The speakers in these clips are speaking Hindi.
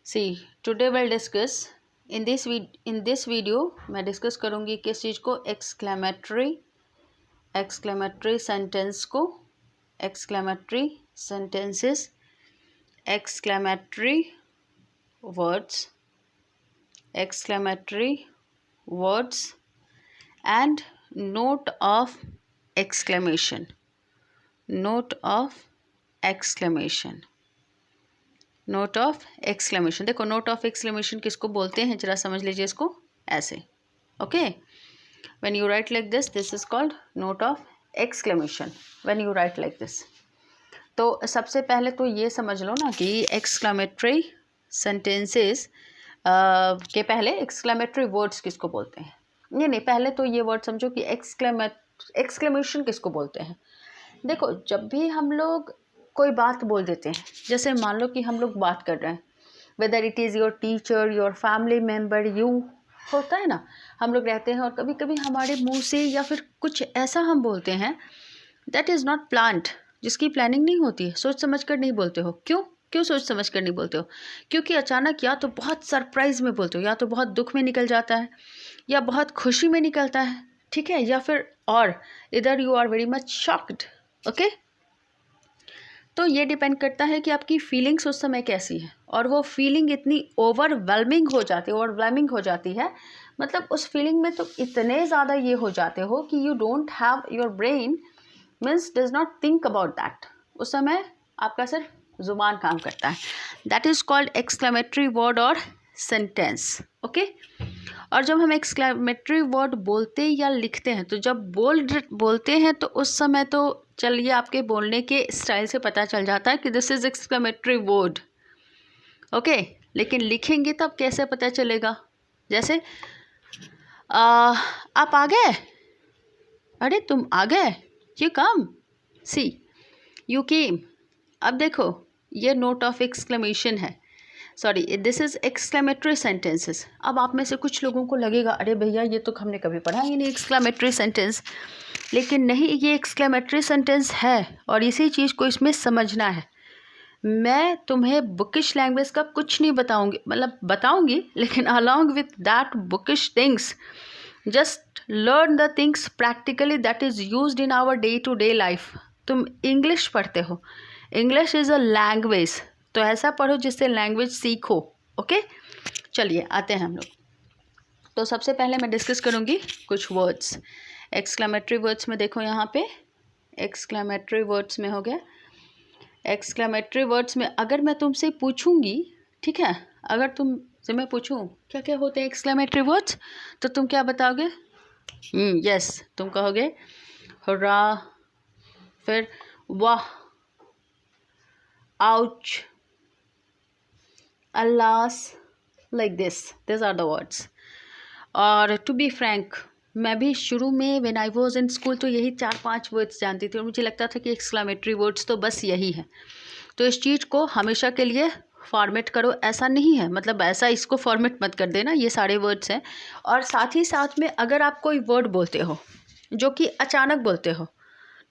C today will discuss in this video मैं डिस्कस करूँगी किस चीज़ को, एक्सक्लेमेटरी सेंटेंस को, exclamatory sentences, exclamatory words, and note of exclamation, note of exclamation. देखो नोट ऑफ एक्सक्लेमेशन किसको बोलते हैं, जरा समझ लीजिए इसको ऐसे। Okay, when you write like this is called note of exclamation, when you write like this. तो सबसे पहले तो ये समझ लो ना कि एक्सक्लेमेटरी सेंटेंसेस के पहले एक्सक्लेमेटरी वर्ड्स किसको बोलते हैं। नहीं, पहले तो ये वर्ड समझो कि एक्सक्लेमेशन किसको बोलते हैं। देखो जब भी हम लोग कोई बात बोल देते हैं, जैसे मान लो कि हम लोग बात कर रहे हैं, whether it is your teacher, your family member, you, होता है ना, हम लोग रहते हैं और कभी कभी हमारे मुंह से या फिर कुछ ऐसा हम बोलते हैं दैट इज़ नॉट प्लान्ड, जिसकी प्लानिंग नहीं होती है, सोच समझ कर नहीं बोलते हो। क्यों सोच समझ कर नहीं बोलते हो? क्योंकि अचानक या तो बहुत सरप्राइज में बोलते हो, या तो बहुत दुख में निकल जाता है, या बहुत खुशी में निकलता है, ठीक है, या फिर और इधर you are very much shocked. Okay, तो ये डिपेंड करता है कि आपकी फीलिंग्स उस समय कैसी है, और वो फीलिंग इतनी ओवरवेलमिंग हो जाती है, मतलब उस फीलिंग में तो इतने ज़्यादा ये हो जाते हो कि you don't have, your brain means does not think about that. उस समय आपका सिर्फ जुबान काम करता है। That is called exclamatory word और सेंटेंस। ओके, और जब हम एक्सक्लेमेटरी वर्ड बोलते या लिखते हैं, तो जब बोलते हैं तो उस समय तो चलिए आपके बोलने के स्टाइल से पता चल जाता है कि this is exclamatory word. Okay, लेकिन लिखेंगे तब कैसे पता चलेगा? जैसे आप आ गए, अरे तुम आ गए, you come, C you came. अब देखो ये नोट ऑफ एक्सक्लेमेशन है, sorry this is exclamatory sentences. अब आप में से कुछ लोगों को लगेगा अरे भैया ये तो हमने कभी पढ़ा ही नहीं एक्सक्लेमेटरी सेंटेंस, लेकिन नहीं, ये एक्सक्लेमेटरी सेंटेंस है और इसी चीज़ को इसमें समझना है। मैं तुम्हें बुकिश लैंग्वेज का कुछ नहीं बताऊंगी, मतलब बताऊंगी, लेकिन along with that bookish things, just learn the things practically that is used in our day to day life. तुम इंग्लिश पढ़ते हो, इंग्लिश इज़ अ लैंग्वेज, तो ऐसा पढ़ो जिससे लैंग्वेज सीखो। ओके, चलिए आते हैं हम लोग। तो सबसे पहले मैं डिस्कस करूँगी कुछ वर्ड्स एक्सक्लेमेटरी वर्ड्स में। देखो यहाँ पे एक्सक्लेमेटरी वर्ड्स में हो गया। एक्सक्लेमेटरी वर्ड्स में अगर मैं तुमसे पूछूंगी, ठीक है, अगर तुमसे मैं पूछूं क्या क्या होते हैं एक्सक्लेमेटरी वर्ड्स, तो तुम क्या बताओगे? यस, तुम कहोगे हुर्रा, फिर वाह, ouch, alas, like this are the words. और टू बी फ्रैंक, मैं भी शुरू में when I was in school तो यही 4-5 वर्ड्स जानती थी और मुझे लगता था कि एक्सक्लेमेटरी वर्ड्स तो बस यही है। तो इस चीज़ को हमेशा के लिए फॉर्मेट करो, ऐसा नहीं है, मतलब ऐसा इसको फॉर्मेट मत कर देना, ये सारे वर्ड्स हैं। और साथ ही साथ में अगर आप कोई वर्ड बोलते हो जो कि अचानक बोलते हो,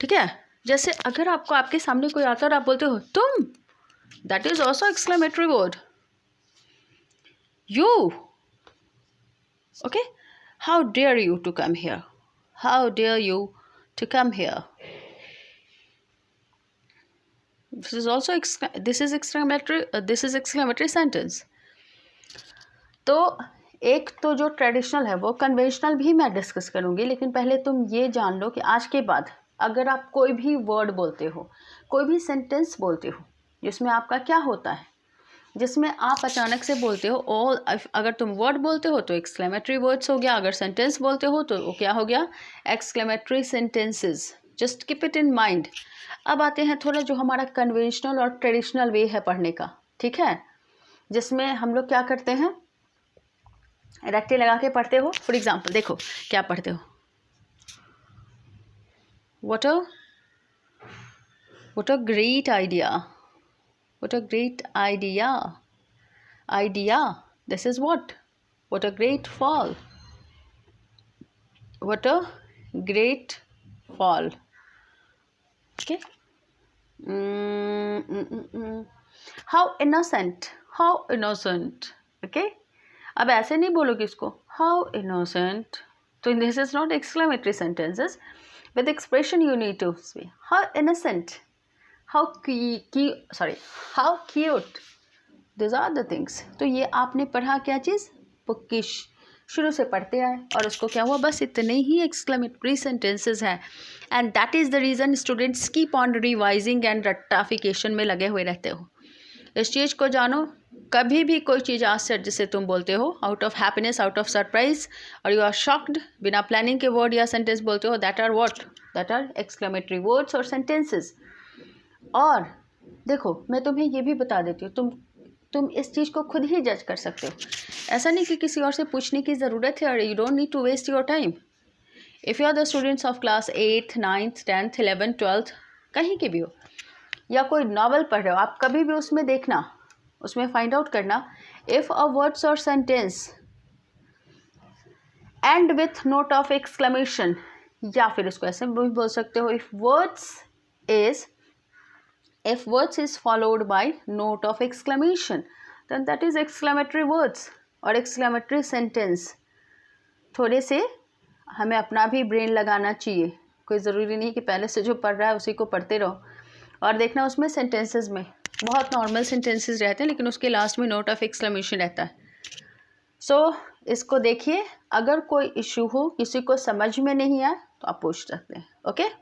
ठीक है, जैसे अगर आपको आपके सामने कोई आता है और आप बोलते हो तुम, that is also exclamatory word. You, okay, how dare you to come here, how dare you to come here, this is also exclamatory sentence। तो एक तो जो ट्रेडिशनल है वो कन्वेंशनल भी मैं डिस्कस करूँगी, लेकिन पहले तुम ये जान लो कि आज के बाद अगर आप कोई भी वर्ड बोलते हो, कोई भी सेंटेंस बोलते हो जिसमें आपका क्या होता है, जिसमें आप अचानक से बोलते हो, और अगर तुम वर्ड बोलते हो तो एक्सक्लेमेटरी वर्ड्स हो गया, अगर सेंटेंस बोलते हो तो वो क्या हो गया, exclamatory sentences. Just keep it in mind. अब आते हैं थोड़ा जो हमारा कन्वेंशनल और ट्रेडिशनल वे है पढ़ने का, ठीक है, जिसमें हम लोग क्या करते हैं, रट्टे लगा के पढ़ते हो। फॉर एग्जाम्पल देखो क्या पढ़ते हो, what a great idea, what a great idea, this is what a great fall, what a great fall, okay. How innocent, how innocent. Okay, अब ऐसे नहीं बोलोगे इसको हाउ इनोसेंट. तो this is not exclamatory sentences. With expression you need to say how innocent, how how cute. This are the things. तो ये आपने पढ़ा क्या चीज़, बुक की शुरू से पढ़ते आए और उसको क्या हुआ, बस इतने ही एक्सक्लेमेटरी सेंटेंसेस हैं. And that is the reason students keep on revising and रट्टाफिकेशन में लगे हुए रहते हो. इस चीज़ को जानो, कभी भी कोई चीज़ आज से जिसे तुम बोलते हो out of happiness, out of surprise और यू आर शॉक्ड, बिना प्लानिंग के वर्ड या सेंटेंस बोलते हो, that are what, that are exclamatory words और सेंटेंसेस. और देखो मैं तुम्हें ये भी बता देती हूँ, तुम इस चीज़ को खुद ही जज कर सकते हो. ऐसा नहीं कि किसी और से पूछने की ज़रूरत है, और you don't need to waste your time. If you are the students of class 8th 9th 10th 11th 12th, कहीं के भी हो, या कोई नॉवल पढ़ रहे हो, आप कभी भी उसमें देखना, उसमें फाइंड आउट करना इफ़ अ वर्ड्स और sentence and with note of exclamation, या फिर इसको ऐसे भी बोल सकते हो if words is followed by note of exclamation, then that is exclamatory words और exclamatory sentence. थोड़े से हमें अपना भी ब्रेन लगाना चाहिए. कोई ज़रूरी नहीं कि पहले से जो पढ़ रहा है उसी को पढ़ते रहो. और देखना उसमें सेंटेंसेस में बहुत नॉर्मल सेंटेंसेस रहते हैं, लेकिन उसके लास्ट में नोट ऑफ एक्सक्लेमेशन रहता है. सो इसको देखिए, अगर कोई इशू हो, किसी को समझ में नहीं आए तो आप पूछ सकते हैं. ओके.